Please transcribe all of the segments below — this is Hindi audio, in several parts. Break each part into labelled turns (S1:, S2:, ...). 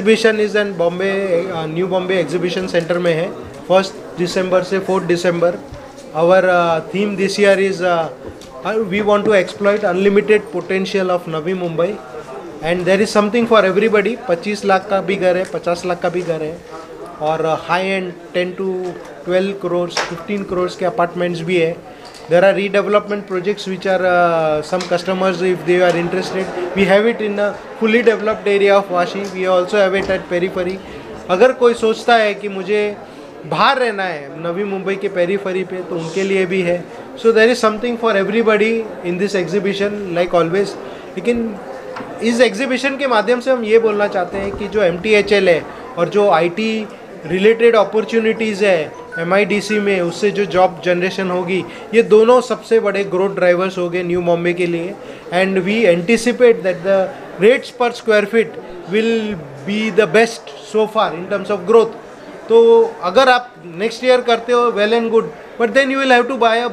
S1: Exhibition is in Bombay, new Bombay exhibition centre में है 1 दिसंबर से 4 दिसंबर। Our theme this year is we want to exploit unlimited potential of Navi Mumbai and there is something for everybody. 25 lakh का भी घर है, 50 लाख का भी घर है, और high and 10 to 12 crore 15 crore के अपार्टमेंट्स भी है। There are redevelopment projects which are some customers, if they are interested, we have it in a fully developed area of Vashi. We also have it at periphery. अगर कोई सोचता है कि मुझे बाहर रहना है नवी मुंबई के पेरीफरी पे, तो उनके लिए भी है। So there is something for everybody in this exhibition like always। लेकिन इस एग्जीबिशन के माध्यम से हम ये बोलना चाहते हैं कि जो MTHL है और जो IT रिलेटेड अपॉर्चुनिटीज़ है MIDC में, उससे जो जॉब जनरेशन होगी, ये दोनों सबसे बड़े ग्रोथ ड्राइवर्स हो गए न्यू बॉम्बे के लिए। And we anticipate that the rates पर square feet will be the best so far in terms of growth. तो अगर आप नेक्स्ट ईयर करते हो, well and good, but then you will have to buy a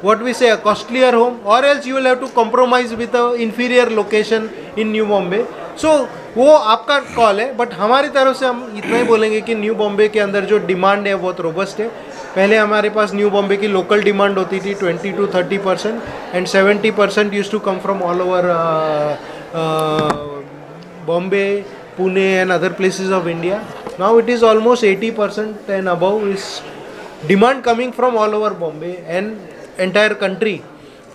S1: what we say a costlier home, or else you will have to compromise with a inferior location in New Bombay। So वो आपका कॉल है, बट हमारी तरफ से हम इतना ही बोलेंगे कि न्यू बॉम्बे के अंदर जो डिमांड है बहुत रोबस्ट है। पहले हमारे पास न्यू बॉम्बे की लोकल डिमांड होती थी 20 to 30% and 70% use to come from all over Bombay, Pune and other places of India. Now it is almost 80% and above is demand coming from all over Bombay and entire country.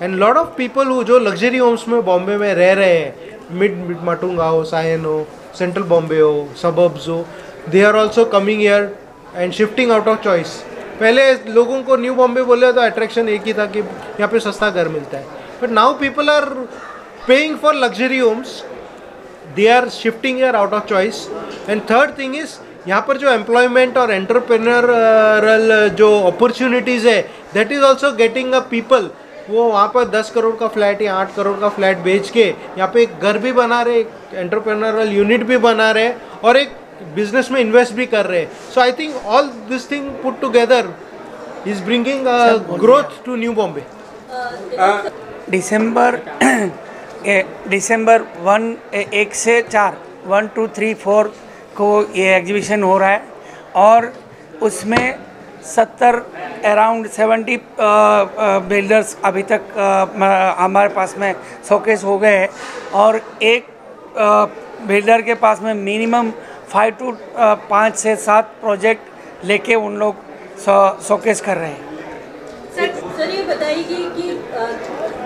S1: And lot of people who जो लग्जरी होम्स में बॉम्बे में रह रहे हैं, मिड माटुंगा हो, सायन हो, सेंट्रल बॉम्बे हो, सबर्ब्स हो, they are also coming here and shifting out of choice. पहले लोगों को न्यू बॉम्बे बोले तो अट्रैक्शन एक ही था कि यहाँ पे सस्ता घर मिलता है, but now people are paying for luxury homes, they are shifting here out of choice. And third thing is, यहाँ पर जो एम्प्लॉयमेंट और एंटरप्रेन्योरल जो अपॉर्चुनिटीज़ है, that is also getting a people. वो वहाँ पर 10 करोड़ का फ्लैट या 8 करोड़ का फ्लैट बेच के यहाँ पे एक घर भी बना रहे, एक एंटरप्रेन्योरल यूनिट भी बना रहे, और एक बिजनेस में इन्वेस्ट भी कर रहे हैं। So I think all this thing put together is bringing growth to new Bombay.
S2: दिसंबर 1 से 4 1 2 3 4 को ये एग्जीबिशन हो रहा है, और उसमें 70 बिल्डर्स अभी तक हमारे पास में शोकेस हो गए हैं, और एक बिल्डर के पास में मिनिमम 5 से 7 प्रोजेक्ट लेके उन लोग शोकेस कर रहे हैं।
S3: सर ये बताइए कि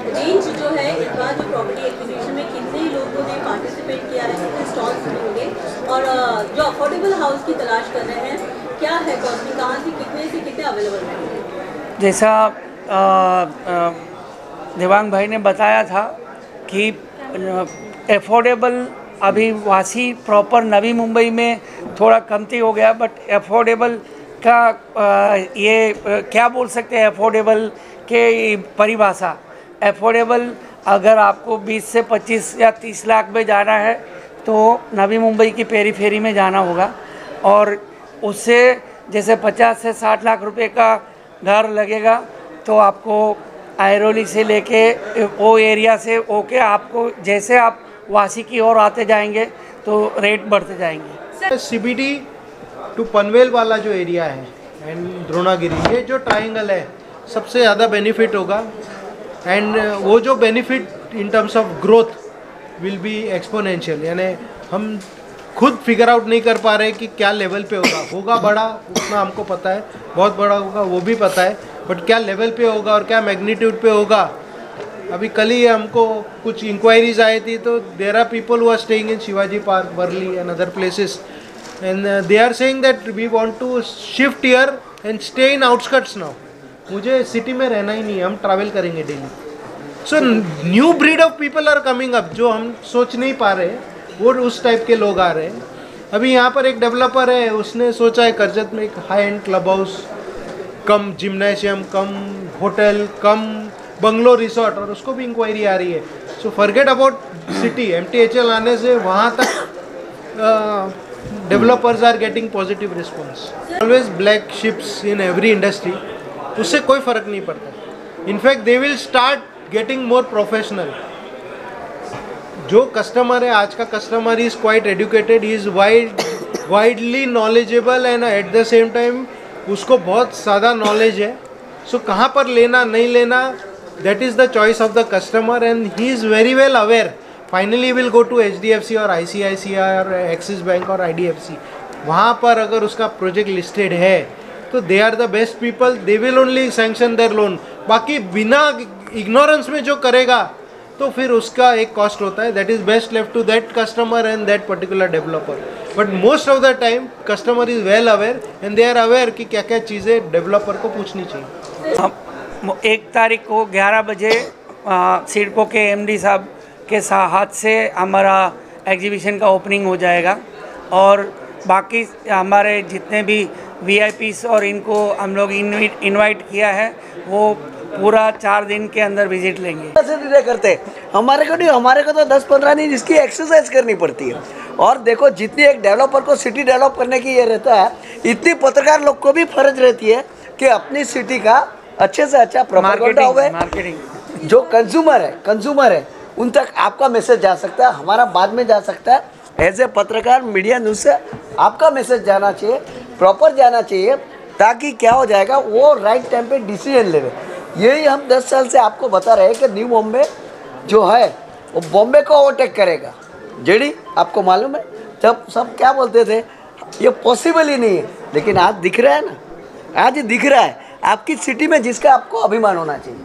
S3: रेंज जो है इस बार जो प्रॉपर्टी एक्विजिशन में कितने लोगों ने पार्टिसिपेट किया है, कितने स्टॉल्स होंगे, और जो अफोर्डेबल हाउस की तलाश कर रहे हैं, क्या है कॉस्टिंग, कहाँ से कितने अवेलेबल है?
S2: जैसा देवांग भाई ने बताया था कि एफोर्डेबल अभी वासी प्रॉपर नवी मुंबई में थोड़ा कमती हो गया, बट एफोर्डेबल का ये क्या बोल सकते हैं, एफोर्डेबल के परिभाषा, एफोर्डेबल अगर आपको 20 से 25 या 30 लाख में जाना है तो नवी मुंबई की पेरीफेरी में जाना होगा, और उससे जैसे 50 से 60 लाख रुपए का घर लगेगा तो आपको आयरोली से लेके वो एरिया से ओके, आपको जैसे आप वासी की ओर आते जाएंगे तो रेट बढ़ते जाएंगे।
S1: CBD टू पनवेल वाला जो एरिया है एंड द्रोणागिरी, ये जो ट्राइंगल है सबसे ज़्यादा बेनिफिट होगा, एंड वो जो benefit in terms of growth will be exponential. यानी हम खुद फिगर आउट नहीं कर पा रहे कि क्या लेवल पे होगा बड़ा, उतना हमको पता है, बहुत बड़ा होगा वो भी पता है, बट क्या लेवल पे होगा और क्या मैग्नीट्यूड पे होगा। अभी कल ही हमको कुछ इंक्वायरीज आई थी, तो there are people who are staying in Shivaji Park, Worli and other places, and they are saying that we want to shift here and stay in outskirts now. मुझे सिटी में रहना ही नहीं है, हम ट्रैवल करेंगे daily. So new breed of people are coming up, जो हम सोच नहीं पा रहे, वो उस टाइप के लोग आ रहे हैं। अभी यहाँ पर एक डेवलपर है, उसने सोचा है करजत में एक high end club house, cum gymnasium, cum hotel, cum bungalow resort, और उसको भी इंक्वायरी आ रही है। So forget about city, MTHL आने से वहाँ तक developers are getting positive response. Always black ships in every industry, उससे कोई फ़र्क नहीं पड़ता। In fact they will start getting more professional. जो कस्टमर है, आज का customer is quite educated, is widely knowledgeable and at the same time उसको बहुत ज़्यादा नॉलेज है. सो कहाँ पर लेना नहीं लेना, that is the choice of the customer and he is very well aware. Finally will go to HDFC और ICICI और एक्सिस बैंक और IDFC. वहाँ पर अगर उसका प्रोजेक्ट लिस्टेड है तो they are the best people, they will only sanction their loan. बाकी बिना इग्नोरेंस में जो करेगा तो फिर उसका एक कॉस्ट होता है. That is best left to that customer and that particular developer. But most of the time customer is well aware and they are aware कि क्या क्या चीज़ें डेवलपर को पूछनी चाहिए.
S2: हम 1 तारीख को 11 बजे सिडको के MD साहब के हाथ से हमारा एग्जीबिशन का ओपनिंग हो जाएगा और बाकी हमारे जितने भी VIPs और इनको हम लोग इनवाइट किया है वो पूरा 4 दिन के अंदर विजिट लेंगे.
S4: ऐसे करते हमारे को नहीं, हमारे को तो 10-15 दिन इसकी एक्सरसाइज करनी पड़ती है. और देखो जितनी एक डेवलपर को सिटी डेवलप करने की ये रहता है, इतनी पत्रकार लोग को भी फर्ज रहती है कि अपनी सिटी का अच्छे से अच्छा प्रोपेगेंडा होवे. जो कंज्यूमर है उन तक आपका मैसेज जा सकता है, हमारा बाद में जा सकता है. एज ए पत्रकार मीडिया न्यूज़ से आपका मैसेज जाना चाहिए, प्रॉपर जाना चाहिए, ताकि क्या हो जाएगा वो राइट टाइम पे डिसीजन लेवे. यही हम 10 साल से आपको बता रहे हैं कि न्यू बॉम्बे जो है वो बॉम्बे को ओवरटेक करेगा. जेडी आपको मालूम है जब सब क्या बोलते थे ये पॉसिबल ही नहीं है, लेकिन आज दिख रहा है ना, आज दिख रहा है आपकी सिटी में जिसका आपको अभिमान होना चाहिए.